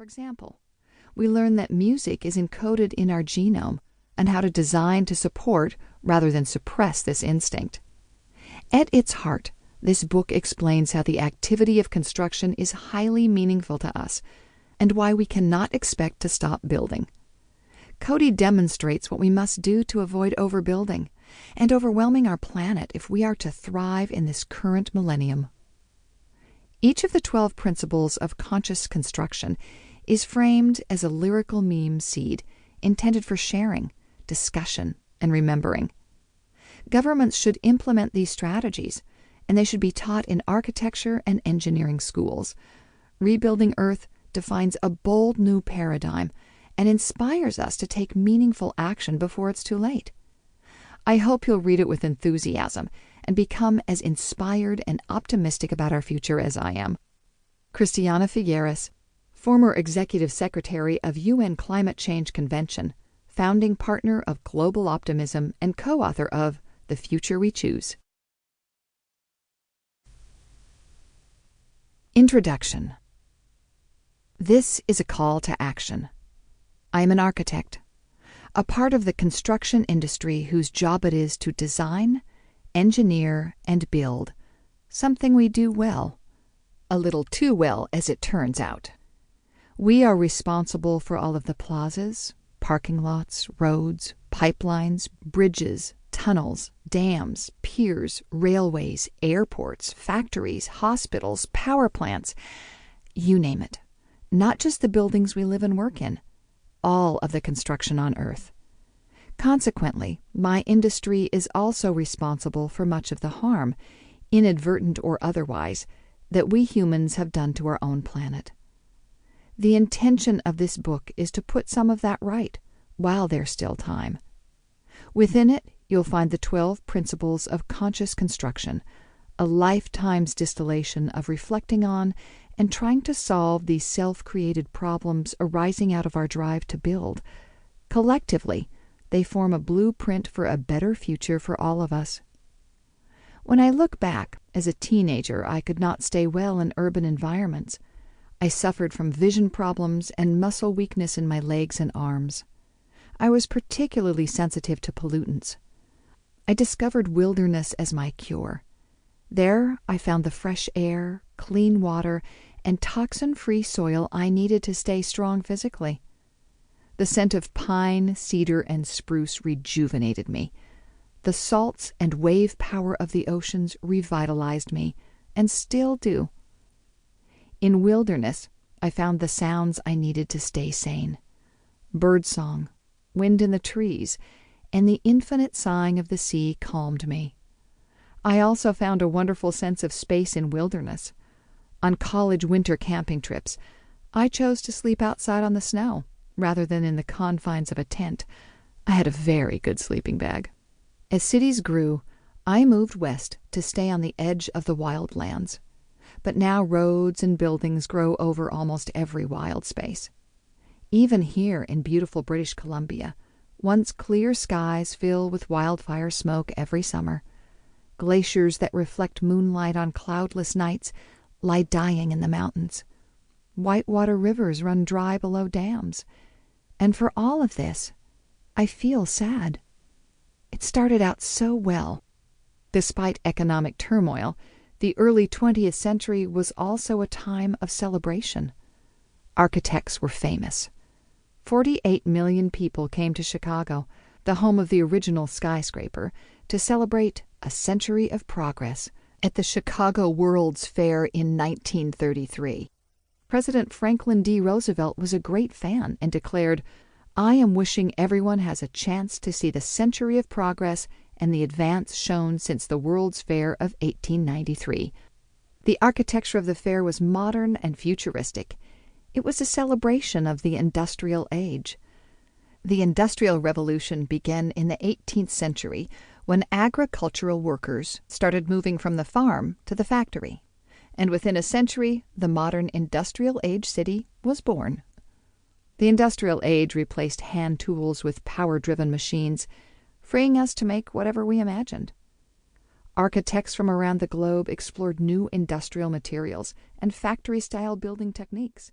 For example, we learn that music is encoded in our genome and how to design to support rather than suppress this instinct. At its heart, this book explains how the activity of construction is highly meaningful to us and why we cannot expect to stop building. Coady demonstrates what we must do to avoid overbuilding and overwhelming our planet if we are to thrive in this current millennium. Each of the 12 principles of conscious construction is framed as a lyrical meme seed intended for sharing, discussion, and remembering. Governments should implement these strategies, and they should be taught in architecture and engineering schools. Rebuilding Earth defines a bold new paradigm and inspires us to take meaningful action before it's too late. I hope you'll read it with enthusiasm and become as inspired and optimistic about our future as I am. Christiana Figueres, former Executive Secretary of UN Climate Change Convention, founding partner of Global Optimism and co-author of The Future We Choose. Introduction. This is a call to action. I am an architect, a part of the construction industry whose job it is to design, engineer, and build, something we do well, a little too well as it turns out. We are responsible for all of the plazas, parking lots, roads, pipelines, bridges, tunnels, dams, piers, railways, airports, factories, hospitals, power plants, you name it. Not just the buildings we live and work in, all of the construction on Earth. Consequently, my industry is also responsible for much of the harm, inadvertent or otherwise, that we humans have done to our own planet. The intention of this book is to put some of that right, while there's still time. Within it, you'll find the 12 principles of conscious construction, a lifetime's distillation of reflecting on and trying to solve these self-created problems arising out of our drive to build. Collectively, they form a blueprint for a better future for all of us. When I look back, as a teenager, I could not stay well in urban environments. I suffered from vision problems and muscle weakness in my legs and arms. I was particularly sensitive to pollutants. I discovered wilderness as my cure. There I found the fresh air, clean water, and toxin-free soil I needed to stay strong physically. The scent of pine, cedar, and spruce rejuvenated me. The salts and wave power of the oceans revitalized me, and still do. In wilderness, I found the sounds I needed to stay sane. Birdsong, wind in the trees, and the infinite sighing of the sea calmed me. I also found a wonderful sense of space in wilderness. On college winter camping trips, I chose to sleep outside on the snow, rather than in the confines of a tent. I had a very good sleeping bag. As cities grew, I moved west to stay on the edge of the wild lands. But now roads and buildings grow over almost every wild space. Even here in beautiful British Columbia, once clear skies fill with wildfire smoke every summer. Glaciers that reflect moonlight on cloudless nights lie dying in the mountains. Whitewater rivers run dry below dams. And for all of this, I feel sad. It started out so well. Despite economic turmoil, the early 20th century was also a time of celebration. Architects were famous. 48 million people came to Chicago, the home of the original skyscraper, to celebrate a century of progress at the Chicago World's Fair in 1933. President Franklin D. Roosevelt was a great fan and declared, "I am wishing everyone has a chance to see the century of progress and the advance shown since the World's Fair of 1893. The architecture of the fair was modern and futuristic. It was a celebration of the industrial age. The Industrial Revolution began in the 18th century when agricultural workers started moving from the farm to the factory. And within a century, the modern industrial age city was born. The industrial age replaced hand tools with power-driven machines, freeing us to make whatever we imagined. Architects from around the globe explored new industrial materials and factory-style building techniques.